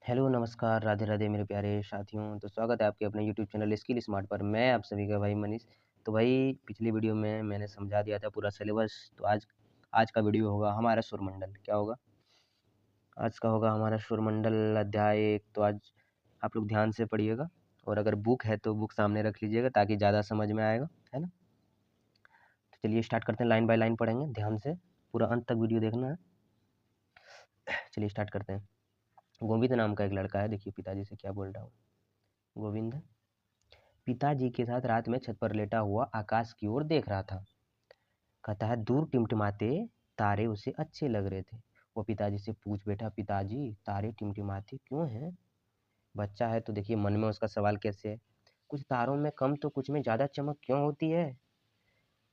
Hello, नमस्कार, राधे राधे मेरे प्यारे साथियों। तो स्वागत है आपके अपने यूट्यूब चैनल स्किल स्मार्ट पर। मैं आप सभी का भाई मनीष। तो भाई पिछली वीडियो में मैंने समझा दिया था पूरा सिलेबस। तो आज आज का वीडियो होगा हमारा सूर्यमंडल। क्या होगा? आज का होगा हमारा सूर्यमंडल अध्याय 1। तो आज आप लोग ध्यान से पढ़िएगा, और अगर बुक है तो बुक सामने रख लीजिएगा ताकि ज़्यादा समझ में आएगा, है ना। तो चलिए स्टार्ट करते हैं, लाइन बाय लाइन पढ़ेंगे ध्यान से, पूरा अंत तक वीडियो देखना है। चलिए स्टार्ट करते हैं। गोविंद नाम का एक लड़का है, देखिए पिताजी से क्या बोल रहा हूँ। गोविंद पिताजी के साथ रात में छत पर लेटा हुआ आकाश की ओर देख रहा था। कहता है दूर टिमटिमाते तारे उसे अच्छे लग रहे थे। वो पिताजी से पूछ बैठा, पिताजी तारे टिमटिमाते क्यों हैं? बच्चा है तो देखिए मन में उसका सवाल कैसे है। कुछ तारों में कम तो कुछ में ज्यादा चमक क्यों होती है?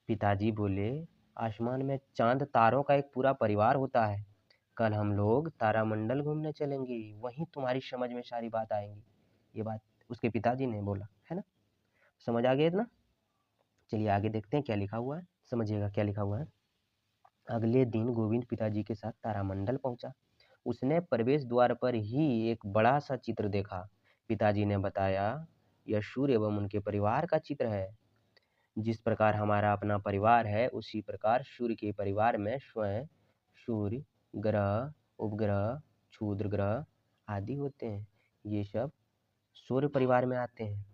पिताजी बोले, आसमान में चांद तारों का एक पूरा परिवार होता है। कल हम लोग तारामंडल घूमने चलेंगे, वहीं तुम्हारी समझ में सारी बात आएंगी। ये बात उसके पिताजी ने बोला, है ना। समझ आ गया इतना? चलिए आगे देखते हैं क्या लिखा हुआ है, समझिएगा क्या लिखा हुआ है। अगले दिन गोविंद पिताजी के साथ तारामंडल पहुंचा। उसने प्रवेश द्वार पर ही एक बड़ा सा चित्र देखा। पिताजी ने बताया, यह सूर्य एवं उनके परिवार का चित्र है। जिस प्रकार हमारा अपना परिवार है, उसी प्रकार सूर्य के परिवार में स्वयं सूर्य, ग्रह, उपग्रह, क्षुद्र ग्रह आदि होते हैं। ये सब सूर्य परिवार में आते हैं।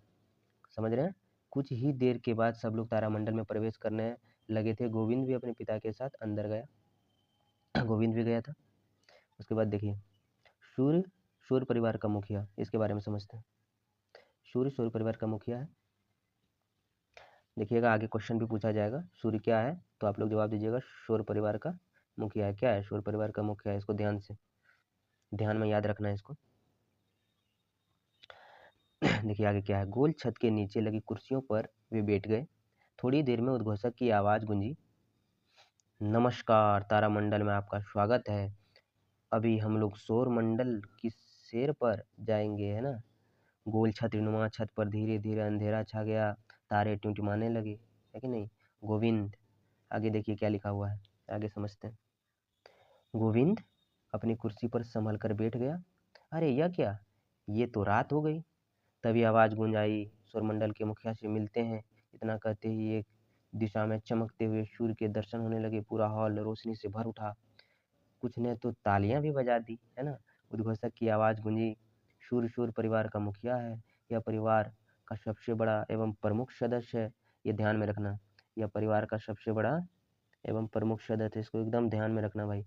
समझ रहे हैं? कुछ ही देर के बाद सब लोग तारामंडल में प्रवेश करने लगे थे। गोविंद भी अपने पिता के साथ अंदर गया। गोविंद भी गया था। उसके बाद देखिए, सूर्य सूर्य परिवार का मुखिया, इसके बारे में समझते हैं। सूर्य सूर्य परिवार का मुखिया है। देखिएगा आगे क्वेश्चन भी पूछा जाएगा, सूर्य क्या है, तो आप लोग जवाब दीजिएगा सूर्य परिवार का मुखिया है। क्या है सूर्य परिवार का मुखिया है? इसको ध्यान से, ध्यान में याद रखना है इसको। देखिए आगे क्या है। गोल छत के नीचे लगी कुर्सियों पर वे बैठ गए। थोड़ी देर में उद्घोषक की आवाज गूंजी, नमस्कार, तारामंडल में आपका स्वागत है। अभी हम लोग सौर मंडल की सैर पर जाएंगे, है ना। गोल छतरीनुमा छत पर धीरे धीरे अंधेरा छा गया। तारे टिमटिमाने लगे, है कि नहीं। गोविंद, आगे देखिए क्या लिखा हुआ है, आगे समझते हैं। गोविंद अपनी कुर्सी पर संभल कर बैठ गया। अरे यह क्या, ये तो रात हो गई। तभी आवाज गूंज आई, सौरमंडल के मुखिया से मिलते हैं। इतना कहते ही एक दिशा में चमकते हुए सूर्य के दर्शन होने लगे। पूरा हॉल रोशनी से भर उठा। कुछ ने तो तालियां भी बजा दी, है ना। उद्घोषक की आवाज गूंजी, सूर्य सूर्य परिवार का मुखिया है। यह परिवार का सबसे बड़ा एवं प्रमुख सदस्य है। ये ध्यान में रखना, यह परिवार का सबसे बड़ा एवं प्रमुख सदस्य है। इसको एकदम ध्यान में रखना भाई।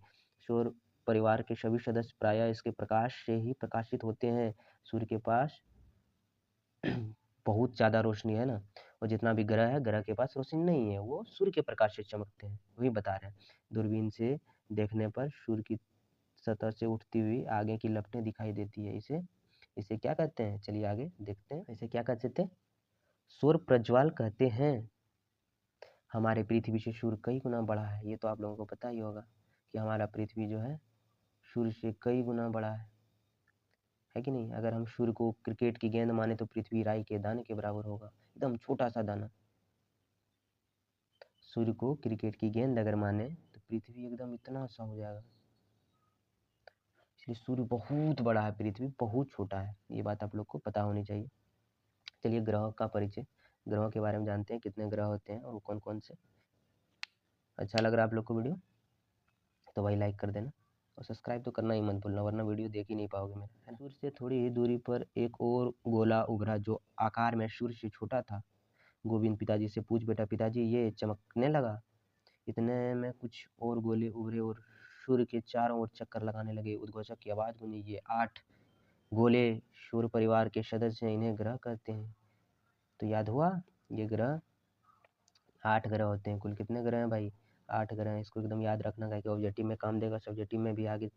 सूर्य परिवार के सभी सदस्य प्रायः इसके प्रकाश से ही प्रकाशित होते हैं। सूर्य के पास बहुत ज्यादा रोशनी है ना, और जितना भी ग्रह है, ग्रह के पास रोशनी नहीं है, वो सूर्य के प्रकाश से चमकते हैं, वही बता रहे हैं। दूरबीन से देखने पर सूर्य की सतह से उठती हुई आगे की लपटें दिखाई देती है। इसे इसे क्या कहते हैं? चलिए आगे देखते हैं, इसे क्या कहते हैं? सौर प्रज्वाल कहते हैं। हमारे पृथ्वी से सूर्य कई गुना बड़ा है। ये तो आप लोगों को पता ही होगा कि हमारा पृथ्वी जो है सूर्य से कई गुना बड़ा है कि नहीं। अगर हम सूर्य को क्रिकेट की गेंद माने तो पृथ्वी राई के दाने के बराबर होगा, एकदम छोटा सा दाना। सूर्य को क्रिकेट की गेंद अगर माने तो पृथ्वी एकदम इतना सा हो जाएगा। इसलिए सूर्य बहुत बड़ा है, पृथ्वी बहुत छोटा है। ये बात आप लोग को पता होनी चाहिए। चलिए ग्रह का परिचय, ग्रहों के बारे में जानते हैं, कितने ग्रह होते हैं और वो कौन कौन से। अच्छा लग रहा है आप लोग को वीडियो तो भाई लाइक कर देना, और सब्सक्राइब तो करना ही मत भूलना, वरना वीडियो देख ही नहीं पाओगे मेरा, है ना। सूर्य से थोड़ी ही दूरी पर एक और गोला उभरा जो आकार में सूर्य से छोटा था। गोविंद पिताजी से पूछ बैठा, पिताजी ये चमकने लगा। इतने में कुछ और गोले उभरे और सूर्य के चारों ओर चक्कर लगाने लगे। उद्घोषक की आवाज गूंजी, ये 8 गोले सूर्य परिवार के सदस्य हैं, इन्हें ग्रह कहते हैं। तो याद हुआ, ये ग्रह 8 ग्रह होते हैं। कुल कितने ग्रह हैं भाई? 8 ग्रह हैं। इसको एकदम याद रखना है कि ऑब्जेक्टिव में काम देगा, सब्जेक्टिव में भी आगे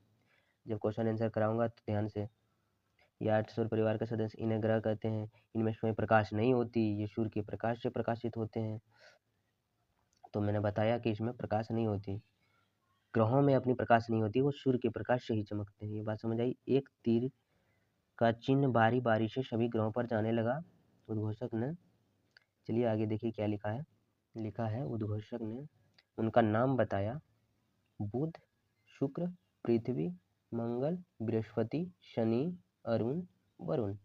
जब क्वेश्चन आंसर कराऊंगा तो ध्यान से। ये 8 सूर्य परिवार के सदस्य, इन्हें ग्रह कहते हैं। इनमें स्वयं प्रकाश नहीं होती, ये सूर्य के प्रकाश से प्रकाशित होते हैं। तो मैंने बताया कि इसमें प्रकाश नहीं होती, ग्रहों में अपनी प्रकाश नहीं होती, वो सूर्य के प्रकाश से ही चमकते हैं। ये बात समझ आई। एक तीर का चिन्ह बारी बारी से सभी ग्रहों पर जाने लगा। उद्घोषक ने, चलिए आगे देखिए क्या लिखा है। लिखा है, उद्घोषक ने उनका नाम बताया, बुध, शुक्र, पृथ्वी, मंगल, बृहस्पति, शनि, अरुण, वरुण।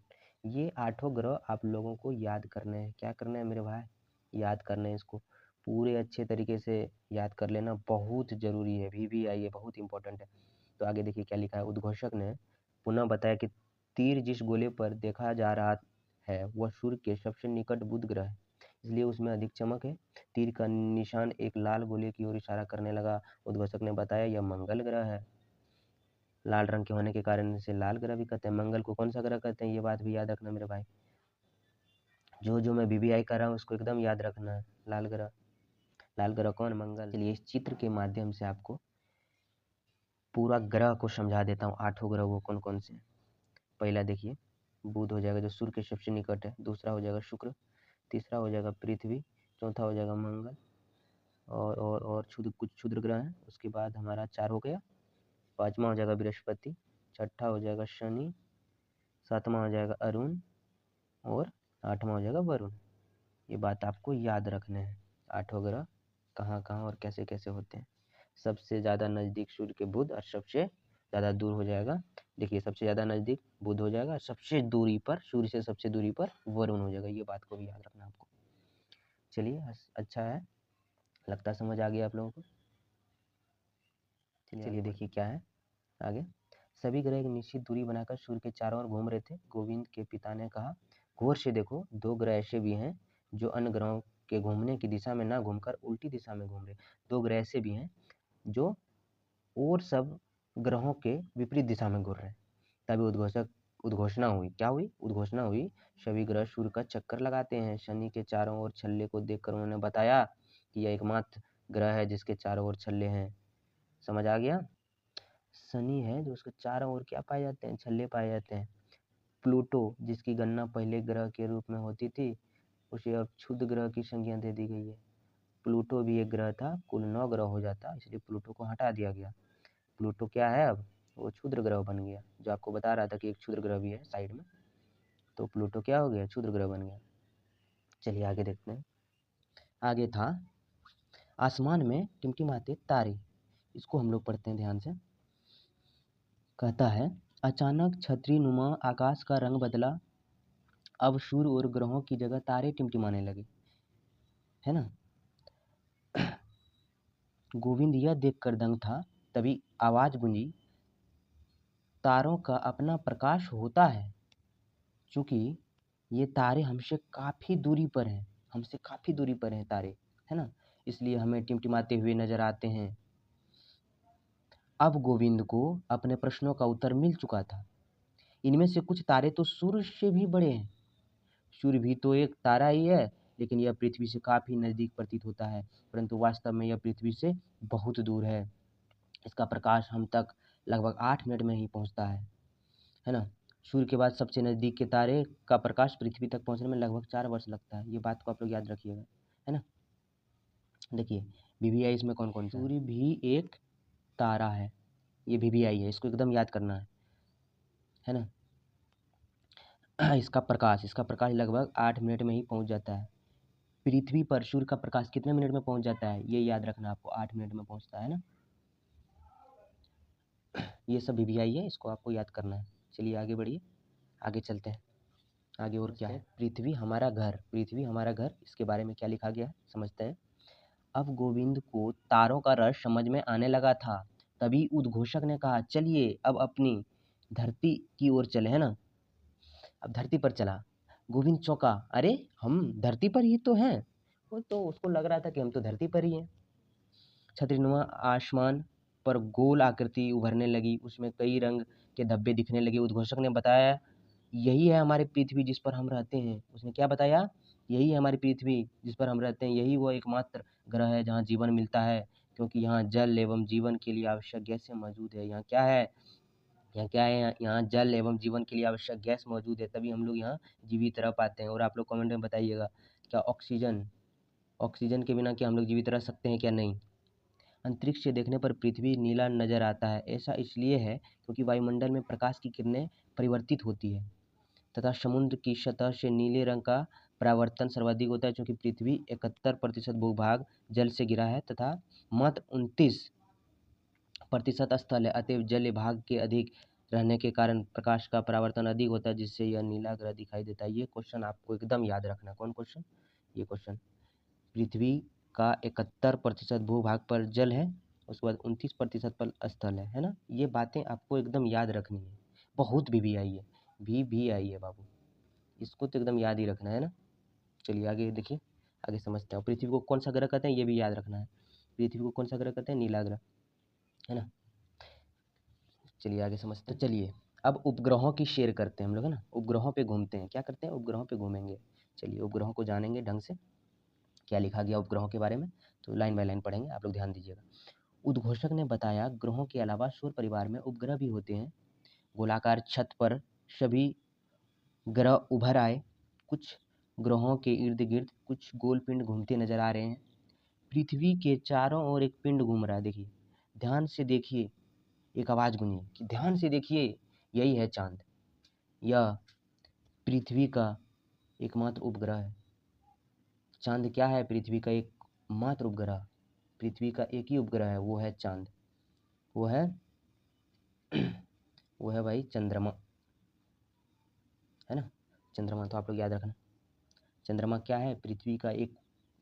ये 8 ग्रह आप लोगों को याद करने हैं। क्या करना है मेरे भाई? याद करना है इसको। पूरे अच्छे तरीके से याद कर लेना, बहुत ज़रूरी है। VVI ये बहुत इम्पोर्टेंट है। तो आगे देखिए क्या लिखा है। उद्घोषक ने पुनः बताया कि तीर जिस गोले पर देखा जा रहा है वह सूर्य के सबसे निकट बुध ग्रह है, इसलिए उसमें अधिक चमक है। तीर का निशान एक लाल गोले की ओर इशारा करने लगा। उद्घोषक ने बताया यह मंगल ग्रह है। लाल रंग के होने के कारण इसे लाल ग्रह भी कहते हैं। मंगल को कौन सा ग्रह कहते हैं, ये बात भी याद रखना मेरे भाई। जो मैं VVI कर रहा हूँ उसको एकदम याद रखना है। लाल ग्रह, लाल ग्रह कौन? मंगल। चलिए इस चित्र के माध्यम से आपको पूरा ग्रह को समझा देता हूँ। 8 ग्रह वो कौन कौन से हैं। पहला देखिए बुध हो जाएगा जो सूर्य के सबसे निकट है। दूसरा हो जाएगा शुक्र। तीसरा हो जाएगा पृथ्वी। चौथा हो जाएगा मंगल। और कुछ क्षुद्र ग्रह हैं। उसके बाद हमारा 4 हो गया। पाँचवा हो जाएगा बृहस्पति। छठा हो जाएगा शनि। सातवां हो जाएगा अरुण। और 8वां हो जाएगा वरुण। ये बात आपको याद रखना है। 8 ग्रह कहाँ कहाँ और कैसे कैसे होते हैं। सबसे ज़्यादा नज़दीक सूर्य के बुध और सबसे ज़्यादा दूर हो जाएगा, देखिए सबसे ज़्यादा नज़दीक बुध हो जाएगा, सबसे दूरी पर सूर्य से सबसे दूरी पर वरुण हो जाएगा। ये बात को भी याद रखना आपको। चलिए अच्छा है, लगता समझ आ गया आप लोगों को। चलिए देखिए क्या है आगे। सभी ग्रह एक निश्चित दूरी बनाकर सूर्य के चारों ओर घूम रहे थे। गोविंद के पिता ने कहा, गौर से देखो, 2 ग्रह ऐसे भी हैं जो अन्य ग्रहों के घूमने की दिशा में ना घूमकर उल्टी दिशा में घूम रहे। 2 ग्रह ऐसे भी हैं जो और सब ग्रहों के विपरीत दिशा में घूर रहे हैं। तभी उद्घोषणा हुई। क्या हुई? उद्घोषणा हुई। सभी ग्रह सूर्य का चक्कर लगाते हैं। शनि के चारों ओर छल्ले को देखकर उन्होंने बताया कि यह एकमात्र ग्रह है जिसके चारों ओर छल्ले हैं। समझ आ गया? शनि है जो उसके चारों ओर क्या पाए जाते हैं? छल्ले पाए जाते हैं। प्लूटो जिसकी गणना पहले ग्रह के रूप में होती थी, उसे अब क्षुद्र ग्रह की संज्ञा दे दी गई है। प्लूटो भी एक ग्रह था, कुल 9 ग्रह हो जाता, इसलिए प्लूटो को हटा दिया गया। प्लूटो क्या है अब? वो क्षुद्र ग्रह बन गया। जो आपको बता रहा था कि एक क्षुद्र ग्रह भी है साइड में, तो प्लूटो क्या हो गया? क्षुद्र ग्रह बन गया। चलिए आगे देखते हैं। आगे था आसमान में टिमटिमाते तारे। इसको हम लोग पढ़ते हैं ध्यान से। कहता है, अचानक छतरी नुमा आकाश का रंग बदला। अब सूर्य और ग्रहों की जगह तारे टिमटिमाने लगे, है ना। गोविंद यह देखकर दंग था। तभी आवाज गूंजी, तारों का अपना प्रकाश होता है। चूंकि ये तारे हमसे काफी दूरी पर हैं, हमसे काफी दूरी पर हैं तारे, है ना, इसलिए हमें टिमटिमाते हुए नजर आते हैं। अब गोविंद को अपने प्रश्नों का उत्तर मिल चुका था। इनमें से कुछ तारे तो सूर्य से भी बड़े हैं। सूर्य भी तो एक तारा ही है, लेकिन यह पृथ्वी से काफी नजदीक प्रतीत होता है, परंतु वास्तव में यह पृथ्वी से बहुत दूर है। इसका प्रकाश हम तक लगभग 8 मिनट में ही पहुंचता है ना। सूर्य के बाद सबसे नजदीक के तारे का प्रकाश पृथ्वी तक पहुंचने में लगभग 4 वर्ष लगता है। ये बात को आप लोग याद रखिएगा, है ना। देखिए VVI इसमें कौन कौन सा? सूर्य भी एक तारा है, ये VVI है, इसको एकदम याद करना है ना। इसका प्रकाश लगभग 8 मिनट में ही पहुंच जाता है। पृथ्वी पर सूर्य का प्रकाश कितने मिनट में पहुंच जाता है, ये याद रखना आपको, 8 मिनट में पहुंचता है ना। ये सब VVI है, इसको आपको याद करना है। चलिए आगे बढ़िए, आगे चलते हैं। आगे और क्या है? पृथ्वी हमारा घर, पृथ्वी हमारा घर, इसके बारे में क्या लिखा गया है समझते हैं। अब गोविंद को तारों का रस समझ में आने लगा था। तभी उद्घोषक ने कहा, चलिए अब अपनी धरती की ओर चले, है ना। अब धरती पर चला। गोविंद चौंका, अरे हम धरती पर ही तो हैं। वो तो उसको लग रहा था कि हम तो धरती पर ही हैं। छतरीनुमा आसमान पर गोल आकृति उभरने लगी, उसमें कई रंग के धब्बे दिखने लगे। उद्घोषक ने बताया, यही है हमारी पृथ्वी जिस पर हम रहते हैं। उसने क्या बताया? यही है हमारी पृथ्वी जिस पर हम रहते हैं। यही वो एकमात्र ग्रह है जहाँ जीवन मिलता है, क्योंकि यहाँ जल एवं जीवन के लिए आवश्यक गैसें मौजूद है। यहाँ क्या है? यहाँ जल एवं जीवन के लिए आवश्यक गैस मौजूद है, तभी हम लोग यहाँ जीवित रह पाते हैं। और आप लोग कमेंट में बताइएगा, क्या ऑक्सीजन के बिना क्या हम लोग जीवित रह सकते हैं क्या? नहीं। अंतरिक्ष से देखने पर पृथ्वी नीला नजर आता है। ऐसा इसलिए है क्योंकि वायुमंडल में प्रकाश की किरणें परिवर्तित होती है तथा समुद्र की सतह से नीले रंग का परावर्तन सर्वाधिक होता है। क्योंकि पृथ्वी 71% भूभाग जल से घिरा है तथा मात्र 29% स्थल है, अतएव जल भाग के अधिक रहने के कारण प्रकाश का परावर्तन अधिक होता है, जिससे यह नीला ग्रह दिखाई देता है। ये क्वेश्चन आपको एकदम याद रखना है। कौन क्वेश्चन? ये क्वेश्चन। पृथ्वी का 71% भूभाग पर जल है, उसके बाद 29% पर स्थल है ना। ये बातें आपको एकदम याद रखनी है। बहुत भी आई है, भी आई है बाबू, इसको तो एकदम याद ही रखना है ना। चलिए आगे देखिए, आगे समझते हैं। पृथ्वी को कौन सा ग्रह कहते हैं, ये भी याद रखना है। पृथ्वी को कौन सा ग्रह कहते हैं? नीला ग्रह, है ना। चलिए आगे समझते हैं। चलिए अब उपग्रहों की शेयर करते हैं हम लोग, है ना। उपग्रहों पे घूमते हैं। क्या करते हैं? उपग्रहों पे घूमेंगे। चलिए उपग्रहों को जानेंगे ढंग से, क्या लिखा गया उपग्रहों के बारे में, तो लाइन बाय लाइन पढ़ेंगे, आप लोग ध्यान दीजिएगा। उद्घोषक ने बताया, ग्रहों के अलावा सौर परिवार में उपग्रह भी होते हैं। गोलाकार छत पर सभी ग्रह उभर आए। कुछ ग्रहों के इर्द गिर्द कुछ गोल पिंड घूमते नजर आ रहे हैं। पृथ्वी के चारों ओर एक पिंड घूम रहा है। देखिए, ध्यान से देखिए, एक आवाज गूंजी कि ध्यान से देखिए, यही है चांद। यह पृथ्वी का एकमात्र उपग्रह है। चांद क्या है? पृथ्वी का एक मात्र उपग्रह। पृथ्वी का एक ही उपग्रह है, वो है चांद। वो है वो है भाई चंद्रमा, है ना। चंद्रमा तो आप लोग याद रखना। चंद्रमा क्या है? पृथ्वी का एक,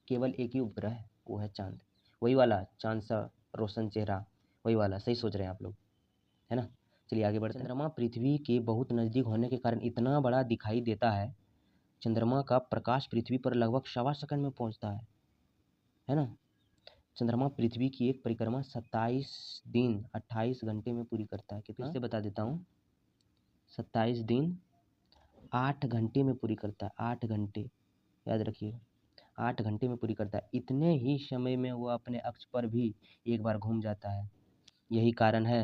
केवल एक ही उपग्रह है, वो है चांद। वही वाला चांद सा रोशन चेहरा, वही वाला। सही सोच रहे हैं आप लोग, है ना। चलिए आगे बढ़ते हैं। चंद्रमा पृथ्वी के बहुत नज़दीक होने के कारण इतना बड़ा दिखाई देता है। चंद्रमा का प्रकाश पृथ्वी पर लगभग 1.25 सेकंड में पहुंचता है ना। चंद्रमा पृथ्वी की एक परिक्रमा 27 दिन 28 घंटे में पूरी करता है। कितना? इससे बता देता हूँ, 27 दिन 8 घंटे में पूरी करता है। 8 घंटे, याद रखिएगा, 8 घंटे में पूरी करता है। इतने ही समय में वो अपने अक्ष पर भी एक बार घूम जाता है। यही कारण है,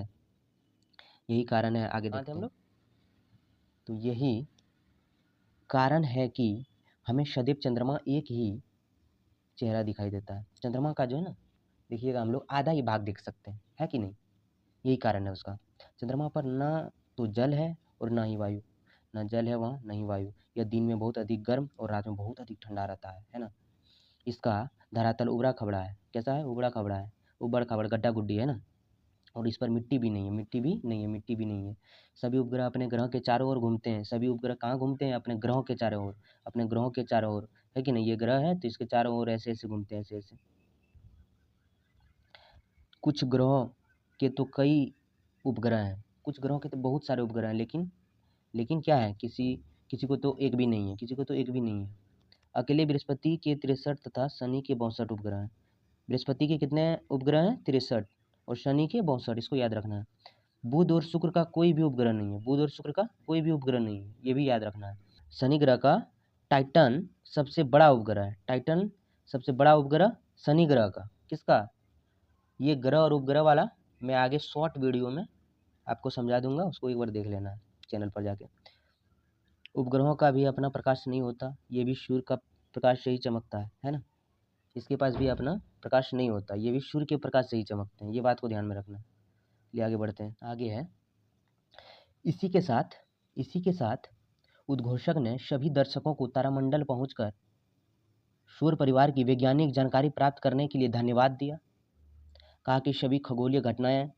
आगे देखते हैं हम लोग। तो यही कारण है कि हमें सदैव चंद्रमा एक ही चेहरा दिखाई देता है। चंद्रमा का जो है ना, देखिएगा, हम लोग आधा ही भाग देख सकते हैं, है कि नहीं। यही कारण है उसका। चंद्रमा पर ना तो जल है और ना ही वायु। ना जल है वहाँ, ना ही वायु। यह दिन में बहुत अधिक गर्म और रात में बहुत अधिक ठंडा रहता है ना। इसका धरातल उबड़ा खबड़ा है। कैसा है? उबड़ा खबड़ा है, उबड़ खाबड़, गड्ढा गुड्डी, है ना। और इस पर मिट्टी भी नहीं है, मिट्टी भी नहीं है। सभी उपग्रह अपने ग्रह के चारों ओर घूमते हैं। सभी उपग्रह कहाँ घूमते हैं? अपने ग्रहों के चारों ओर, अपने ग्रहों के चारों ओर, है कि नहीं। ये ग्रह है तो इसके चारों ओर ऐसे ऐसे घूमते हैं, ऐसे ऐसे। कुछ ग्रहों के तो कई उपग्रह हैं, कुछ ग्रहों के तो बहुत सारे उपग्रह हैं, लेकिन क्या है, किसी किसी को तो एक भी नहीं है, किसी को तो एक भी नहीं है। अकेले बृहस्पति के 63 तथा शनि के 62 उपग्रह हैं। बृहस्पति के कितने उपग्रह हैं? 63, और शनि के 62। इसको याद रखना है। बुध और शुक्र का कोई भी उपग्रह नहीं है। बुध और शुक्र का कोई भी उपग्रह नहीं है, ये भी याद रखना है। शनि ग्रह का टाइटन सबसे बड़ा उपग्रह है। टाइटन सबसे बड़ा उपग्रह शनि ग्रह का। किसका? ये ग्रह और उपग्रह वाला मैं आगे शॉर्ट वीडियो में आपको समझा दूंगा, उसको एक बार देख लेना है चैनल पर जाके। उपग्रहों का भी अपना प्रकाश नहीं होता, ये भी सूर्य का प्रकाश से ही चमकता है ना। इसके पास भी अपना प्रकाश नहीं होता, ये भी सूर्य के प्रकाश से ही चमकते हैं। ये बात को ध्यान में रखना। चलिए आगे बढ़ते हैं। आगे है, इसी के साथ उद्घोषक ने सभी दर्शकों को तारामंडल पहुंचकर सूर्य परिवार की वैज्ञानिक जानकारी प्राप्त करने के लिए धन्यवाद दिया। कहा कि सभी खगोलीय घटनाएं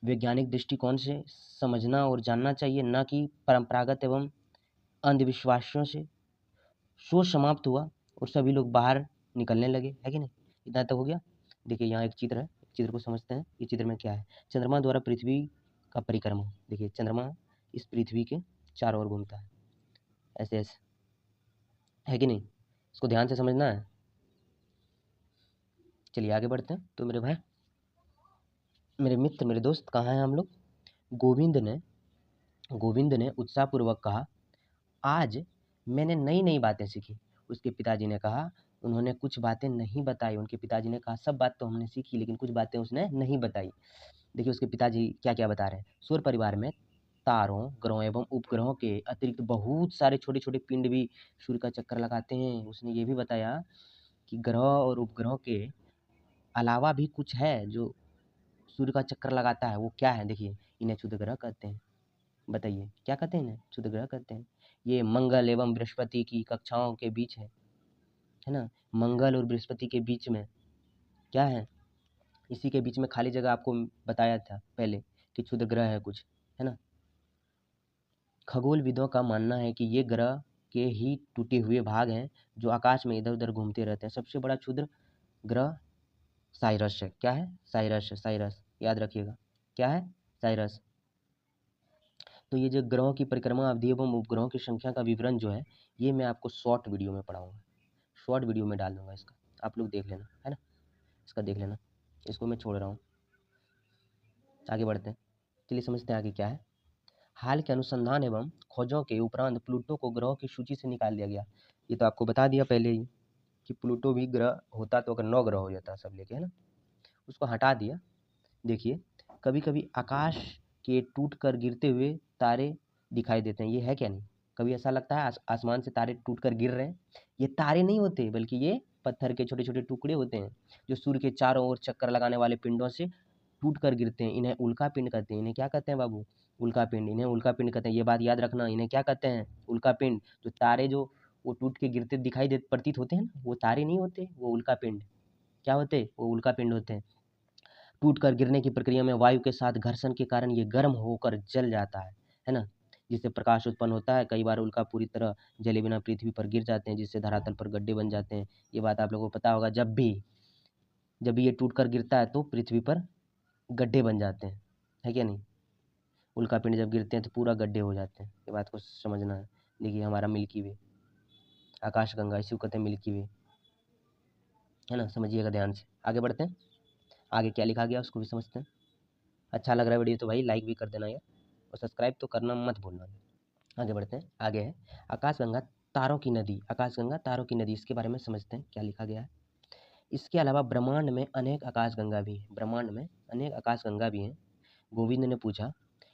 वैज्ञानिक दृष्टिकोण से समझना और जानना चाहिए, न कि परंपरागत एवं अंधविश्वासों से। शो समाप्त हुआ और सभी लोग बाहर निकलने लगे, है कि नहीं। इतना तक हो गया। देखिए यहाँ एक चित्र है, चित्र को समझते हैं। ये चित्र में क्या है? चंद्रमा द्वारा पृथ्वी का परिक्रमा। देखिए चंद्रमा इस पृथ्वी के चारों ओर घूमता है, ऐसे ऐसे, है कि नहीं। इसको ध्यान से समझना है। चलिए आगे बढ़ते हैं। तो मेरे भाई, मेरे मित्र, मेरे दोस्त, कहाँ हैं हम लोग? गोविंद ने उत्साहपूर्वक कहा, आज मैंने नई नई बातें सीखी। उसके पिताजी ने कहा, उन्होंने कुछ बातें नहीं बताई। उनके पिताजी ने कहा, सब बात तो हमने सीखी, लेकिन कुछ बातें उसने नहीं बताई। देखिए उसके पिताजी क्या क्या बता रहे हैं। सौर परिवार में तारों, ग्रहों एवं उपग्रहों के अतिरिक्त बहुत सारे छोटे छोटे पिंड भी सूर्य का चक्कर लगाते हैं। उसने ये भी बताया कि ग्रह और उपग्रहों के अलावा भी कुछ है जो सूर्य का चक्कर लगाता है। वो क्या है? देखिए, इन्हें क्षुद्र ग्रह कहते हैं। बताइए क्या कहते हैं? इन्हें क्षुद्र ग्रह कहते हैं। ये मंगल एवं बृहस्पति की कक्षाओं के बीच है ना। मंगल और बृहस्पति के बीच में क्या है? इसी के बीच में खाली जगह आपको बताया था पहले कि क्षुद्र ग्रह है कुछ, है ना। खगोलविदों का मानना है कि ये ग्रह के ही टूटे हुए भाग हैं जो आकाश में इधर उधर घूमते रहते हैं। सबसे बड़ा क्षुद्र ग्रह साइरस है। क्या है? साइरस है। साइरस याद रखिएगा। क्या है? साइरस। तो ये जो ग्रहों की परिक्रमा अवधि एवं उपग्रहों की संख्या का विवरण जो है, ये मैं आपको शॉर्ट वीडियो में पढ़ाऊंगा। शॉर्ट वीडियो में डाल दूंगा इसका, आप लोग देख लेना, है ना। इसका देख लेना, इसको मैं छोड़ रहा हूँ। आगे बढ़ते हैं, चलिए समझते हैं आगे क्या है। हाल के अनुसंधान एवं खोजों के उपरांत प्लूटो को ग्रहों की सूची से निकाल दिया गया। ये तो आपको बता दिया पहले ही कि प्लूटो भी ग्रह होता तो अगर 9 ग्रह हो जाता सब लेके, है ना। उसको हटा दिया। देखिए, कभी कभी आकाश के टूट कर गिरते हुए तारे दिखाई देते हैं। ये है क्या? नहीं। कभी ऐसा लगता है आसमान से तारे टूट कर गिर रहे हैं? ये तारे नहीं होते, बल्कि ये पत्थर के छोटे छोटे टुकड़े होते हैं जो सूर्य के चारों ओर चक्कर लगाने वाले पिंडों से टूट कर गिरते हैं। इन्हें उल्का पिंड कहते हैं। इन्हें क्या कहते हैं बाबू? उल्का पिंड। इन्हें उल्का पिंड कहते हैं। ये बात याद रखना, इन्हें क्या कहते हैं? उल्का पिंड। जो तारे जो वो टूट के गिरते दिखाई दे प्रतीत होते हैं ना, वो तारे नहीं होते, वो उल्का पिंड। क्या होते? वो उल्का पिंड होते हैं। टूट कर गिरने की प्रक्रिया में वायु के साथ घर्षण के कारण ये गर्म होकर जल जाता है ना, जिससे प्रकाश उत्पन्न होता है। कई बार उल्का पूरी तरह जले बिना पृथ्वी पर गिर जाते हैं, जिससे धरातल पर गड्ढे बन जाते हैं। ये बात आप लोगों को पता होगा। जब भी ये टूट कर गिरता है तो पृथ्वी पर गड्ढे बन जाते हैं, है क्या नहीं। उल्का पिंड जब गिरते हैं तो पूरा गड्ढे हो जाते हैं। ये बात को समझना है। देखिए, हमारा मिल्की वे, आकाशगंगा, इसी को कहते हैं मिल्की वे, है ना। समझिएगा ध्यान से। आगे बढ़ते हैं, आगे क्या लिखा गया उसको भी समझते हैं। अच्छा लग रहा है वीडियो तो भाई लाइक भी कर देना यार, और सब्सक्राइब तो करना मत भूलना। आगे बढ़ते हैं, आगे है आकाशगंगा तारों की नदी। आकाशगंगा तारों की नदी, इसके बारे में समझते हैं क्या लिखा गया है। इसके अलावा ब्रह्मांड में अनेक आकाशगंगा भी हैं। ब्रह्मांड में अनेक आकाशगंगा भी हैं। गोविंद ने पूछा,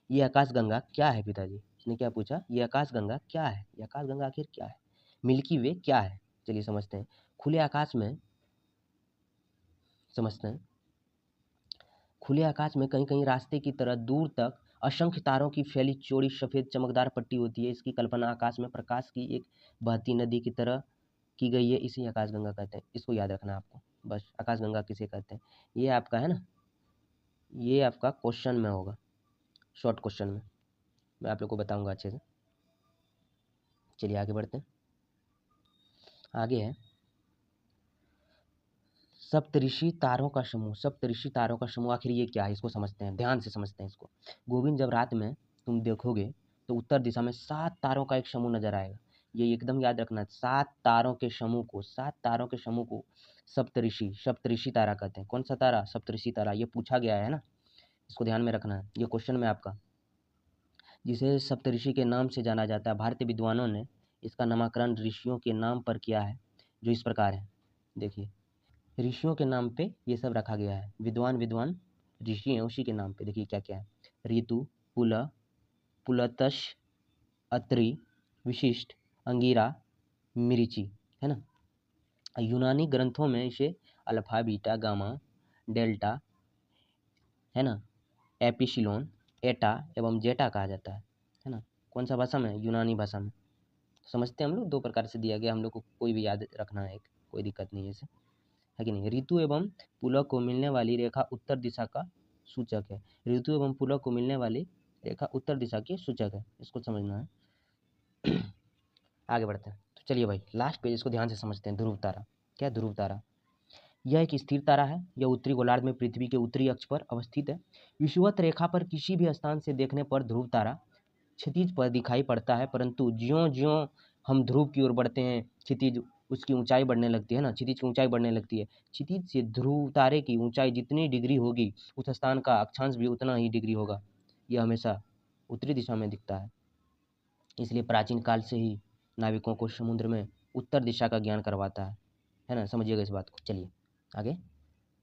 ये आकाशगंगा क्या है पिताजी? इसने क्या पूछा? ये आकाशगंगा क्या है? ये आकाशगंगा आखिर क्या है? मिल्की वे क्या है? चलिए समझते हैं। खुले आकाश में समझते हैं। खुले आकाश में कहीं कहीं रास्ते की तरह दूर तक असंख्य तारों की फैली चौड़ी सफेद चमकदार पट्टी होती है। इसकी कल्पना आकाश में प्रकाश की एक बहती नदी की तरह की गई है। इसे आकाशगंगा कहते हैं। इसको याद रखना आपको, बस। आकाशगंगा किसे कहते हैं, ये आपका है ना, ये आपका क्वेश्चन में होगा, शॉर्ट क्वेश्चन में मैं आप लोग को बताऊंगा अच्छे से। चलिए आगे बढ़ते हैं, आगे है सप्तऋषि तारों का समूह। सप्तऋषि तारों का समूह आखिर ये क्या है, इसको समझते हैं, ध्यान से समझते हैं इसको। गोविंद, जब रात में तुम देखोगे तो उत्तर दिशा में 7 तारों का एक समूह नजर आएगा। ये एकदम याद रखना, 7 तारों के समूह को, 7 तारों के समूह को सप्तऋषि तारा कहते हैं। कौन सा तारा? सप्तऋषि तारा। ये पूछा गया है ना, इसको ध्यान में रखना है, ये क्वेश्चन में आपका। जिसे सप्तऋषि के नाम से जाना जाता है। भारतीय विद्वानों ने इसका नामकरण ऋषियों के नाम पर किया है, जो इस प्रकार है। देखिए, ऋषियों के नाम पे ये सब रखा गया है। विद्वान ऋषि हैं, उसी के नाम पे। देखिए क्या क्या है, ऋतु, पुल, पुलतश, अत्रि, विशिष्ट, अंगिरा, मिरिचि, है ना। यूनानी ग्रंथों में इसे अल्फा, बीटा, गामा, डेल्टा, है ना, एपिसिलोन, एटा एवं जेटा कहा जाता है ना। कौन सा भाषा में? यूनानी भाषा में। समझते हैं हम लोग, 2 प्रकार से दिया गया, हम लोग को कोई भी याद रखना है, कोई दिक्कत नहीं है इसे, है कि नहीं। ऋतु एवं पुलक को मिलने वाली रेखा उत्तर दिशा का सूचक है। ऋतु एवं पुलक को मिलने वाली रेखा उत्तर दिशा की सूचक है, इसको समझना है। आगे बढ़ते हैं, तो चलिए भाई लास्ट पेज, इसको ध्यान से समझते हैं। ध्रुव तारा। क्या ध्रुव तारा? यह एक स्थिर तारा है। यह उत्तरी गोलार्ध में पृथ्वी के उत्तरी अक्ष पर अवस्थित है। विषुवत रेखा पर किसी भी स्थान से देखने पर ध्रुव तारा क्षितिज पर दिखाई पड़ता है, परंतु ज्यों ज्यों हम ध्रुव की ओर बढ़ते हैं, क्षितिज उसकी ऊंचाई बढ़ने लगती है ना, क्षितिज की ऊंचाई बढ़ने लगती है। क्षितिज से ध्रुव तारे की ऊंचाई जितनी डिग्री होगी, उस स्थान का अक्षांश भी उतना ही डिग्री होगा। यह हमेशा उत्तरी दिशा में दिखता है। इसलिए प्राचीन काल से ही नाविकों को समुद्र में उत्तर दिशा का ज्ञान करवाता है ना। समझिएगा इस बात को। चलिए आगे।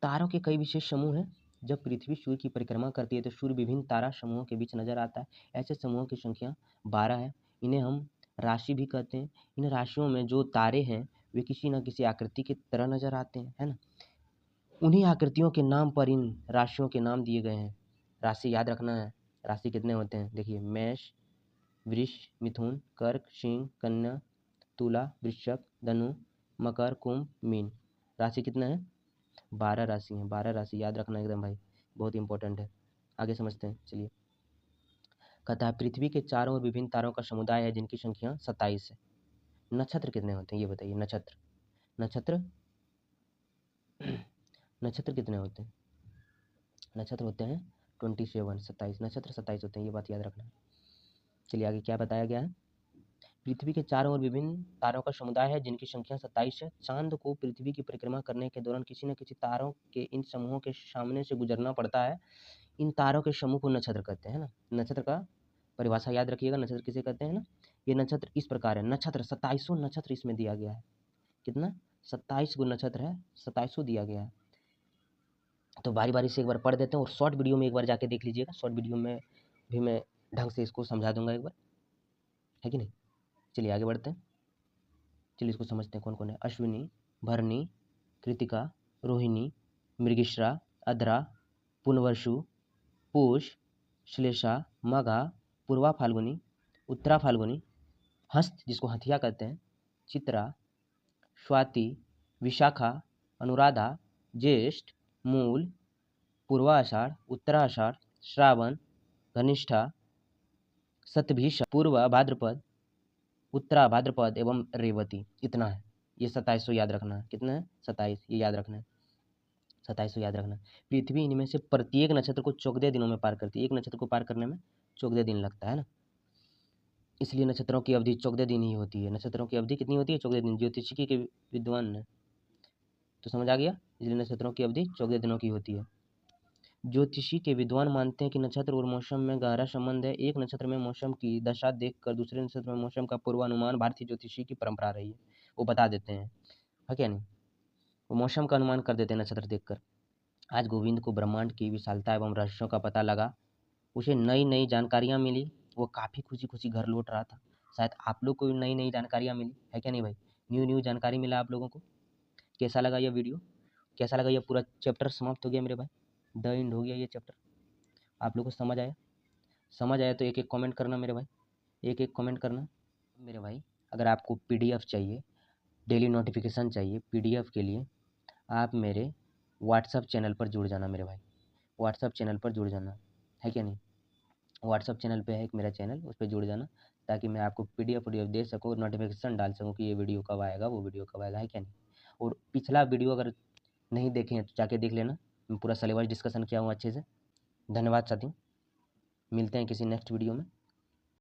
तारों के कई विशेष समूह हैं। जब पृथ्वी सूर्य की परिक्रमा करती है तो सूर्य विभिन्न तारा समूहों के बीच नजर आता है। ऐसे समूहों की संख्या 12 है। इन्हें हम राशि भी कहते हैं। इन राशियों में जो तारे हैं वे किसी न किसी आकृति की तरह नजर आते हैं, है ना। उन्हीं आकृतियों के नाम पर इन राशियों के नाम दिए गए हैं। राशि याद रखना है। राशि कितने होते हैं? देखिए, मेष, वृष, मिथुन, कर्क, सिंह, कन्या, तुला, वृश्चिक, धनु, मकर, कुंभ, मीन। राशि कितना है? 12 राशि हैं। 12 राशि याद रखना एकदम भाई, बहुत इंपॉर्टेंट है। आगे समझते हैं, चलिए। कहता है पृथ्वी के चारों ओर विभिन्न तारों का समुदाय है जिनकी संख्या 27 है। नक्षत्र कितने होते हैं ये बताइए। नक्षत्र नक्षत्र नक्षत्र कितने होते हैं? नक्षत्र होते हैं 27, 27 नक्षत्र 27 होते हैं, ये बात याद रखना। चलिए आगे क्या बताया गया है। पृथ्वी के चारों ओर विभिन्न तारों का समुदाय है जिनकी संख्या 27 है। चांद को पृथ्वी की परिक्रमा करने के दौरान किसी न किसी तारों के इन समूहों के सामने से गुजरना पड़ता है। इन तारों के समूह को नक्षत्र कहते हैं ना। नक्षत्र का परिभाषा याद रखिएगा, नक्षत्र किसे कहते हैं ना। ये नक्षत्र इस प्रकार है। नक्षत्र 27 नक्षत्र इसमें दिया गया है। कितना? 27 गो नक्षत्र है, 27 दिया गया है। तो बारी बारी से एक बार पढ़ देते हैं और शॉर्ट वीडियो में एक बार जाके देख लीजिएगा। शॉर्ट वीडियो में भी मैं ढंग से इसको समझा दूंगा एक बार, है कि नहीं। चलिए आगे बढ़ते हैं। चलिए इसको समझते हैं कौन कौन है। अश्विनी, भरणी, कृतिका, रोहिणी, मृगशिरा, अद्रा, पुनवर्षु, पूष, श्लेषा, मघा, पूर्वा फाल्गुनी, उत्तरा फाल्गुनी, हस्त जिसको हथिया कहते हैं, चित्रा, स्वाति, विशाखा, अनुराधा, ज्येष्ठ, मूल, पूर्वाषाढ़, उत्तराषाढ़, श्रावण, घनिष्ठा, शतभिषा, पूर्व भाद्रपद, उत्तरा भाद्रपद एवं रेवती। इतना है। ये 27 याद रखना है। कितना है? 27, ये याद रखना है। 27 याद रखना। पृथ्वी इनमें से प्रत्येक नक्षत्र को 14 दिनों में पार करती है। एक नक्षत्र को पार करने में 14 दिन लगता है ना, इसलिए नक्षत्रों की अवधि 14 दिन ही होती है। नक्षत्रों की अवधि कितनी होती है? 14 दिन। ज्योतिषी के विद्वान है तो समझ आ गया, इसलिए नक्षत्रों की अवधि 14 दिनों की होती है। ज्योतिषी के विद्वान मानते हैं कि नक्षत्र और मौसम में गहरा संबंध है। एक नक्षत्र में मौसम की दशा देखकर दूसरे नक्षत्र में मौसम का पूर्वानुमान भारतीय ज्योतिषी की परंपरा रही है। वो बता देते हैं, है क्या नहीं, वो मौसम का अनुमान कर देते हैं नक्षत्र देखकर। आज गोविंद को ब्रह्मांड की विशालता एवं रहस्यों का पता लगा। उसे नई नई जानकारियाँ मिली। वो काफ़ी खुशी खुशी घर लौट रहा था। शायद आप लोग को भी नई नई जानकारियाँ मिली, है क्या नहीं भाई। न्यू जानकारी मिला आप लोगों को। कैसा लगा यह वीडियो? कैसा लगा? यह पूरा चैप्टर समाप्त हो गया मेरे भाई। द एंड हो गया ये चैप्टर। आप लोग को समझ आया? समझ आया तो एक एक कमेंट करना मेरे भाई, एक एक कमेंट करना मेरे भाई। अगर आपको पीडीएफ चाहिए, डेली नोटिफिकेशन चाहिए, पीडीएफ के लिए आप मेरे व्हाट्सअप चैनल पर जुड़ जाना मेरे भाई। व्हाट्सअप चैनल पर जुड़ जाना, है क्या नहीं। व्हाट्सअप चैनल पे है एक मेरा चैनल, उस पर जुड़ जाना ताकि मैं आपको पीडीएफ दे सकूँ, नोटिफिकेशन डाल सकूँ कि ये वीडियो कब आएगा, वो वीडियो कब आएगा, है क्या नहीं। और पिछला वीडियो अगर नहीं देखे हैं तो जाके देख लेना, मैं पूरा सिलेबस डिस्कशन किया हूँ अच्छे से। धन्यवाद साथियों, मिलते हैं किसी नेक्स्ट वीडियो में।